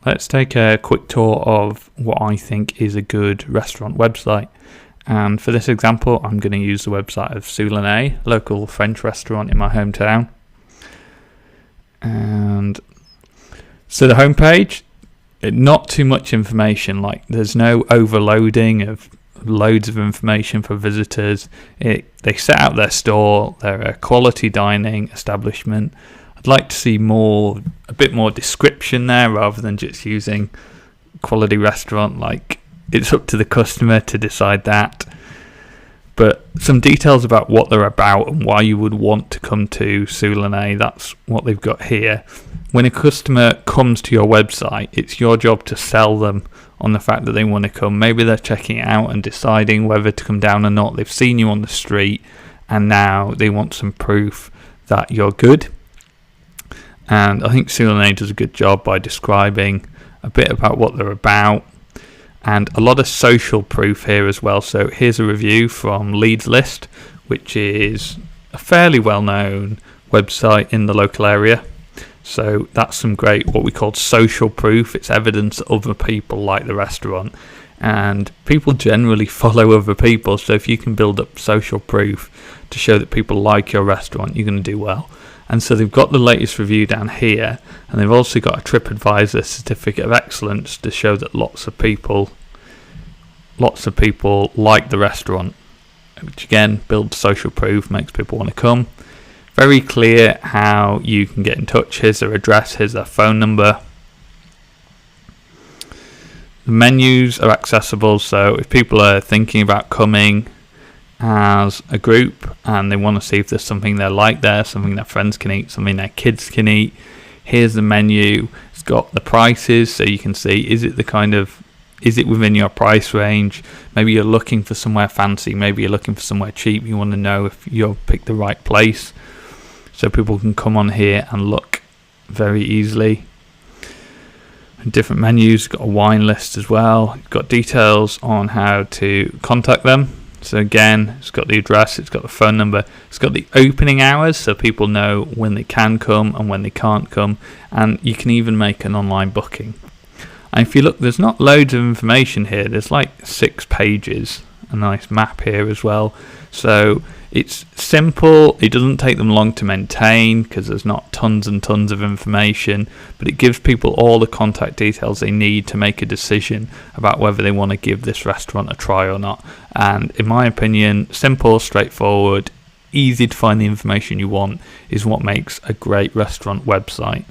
let's take a quick tour of what I think is a good restaurant website. And for this example, I'm going to use the website of Sous Le Nez, a local French restaurant in my hometown. And so the homepage, not too much information, like there's no overloading of loads of information for visitors. They set out their store, they're a quality dining establishment. I'd like to see a bit more description there rather than just using quality restaurant. Like, it's up to the customer to decide that. But some details about what they're about and why you would want to come to Sous Le Nez, that's what they've got here. When a customer comes to your website, it's your job to sell them on the fact that they want to come. Maybe they're checking it out and deciding whether to come down or not. They've seen you on the street and now they want some proof that you're good. And I think Sous Le Nez does a good job by describing a bit about what they're about, and a lot of social proof here as well. So here's a review from Leads List, which is a fairly well-known website in the local area. So that's some great, what we call social proof. It's evidence that other people like the restaurant, and people generally follow other people. So if you can build up social proof to show that people like your restaurant, you're going to do well. And so they've got the latest review down here, and they've also got a TripAdvisor certificate of excellence to show that lots of people like the restaurant, which again builds social proof, makes people want to come. Very clear how you can get in touch. Here's their address, here's their phone number. The menus are accessible, so if people are thinking about coming as a group and they want to see if there's something they like there, something their friends can eat, something their kids can eat, here's the menu. It's got the prices, so you can see, is it within your price range? Maybe you're looking for somewhere fancy, maybe you're looking for somewhere cheap. You want to know if you've picked the right place, so people can come on here and look very easily. Different menus, got a wine list as well. It's got details on how to contact them. So again, it's got the address, it's got the phone number, it's got the opening hours, so people know when they can come and when they can't come, and you can even make an online booking. And if you look, there's not loads of information here. There's like 6 pages, a nice map here as well. So it's simple. It doesn't take them long to maintain because there's not tons and tons of information, but it gives people all the contact details they need to make a decision about whether they want to give this restaurant a try or not. And in my opinion, simple, straightforward, easy to find the information you want is what makes a great restaurant website.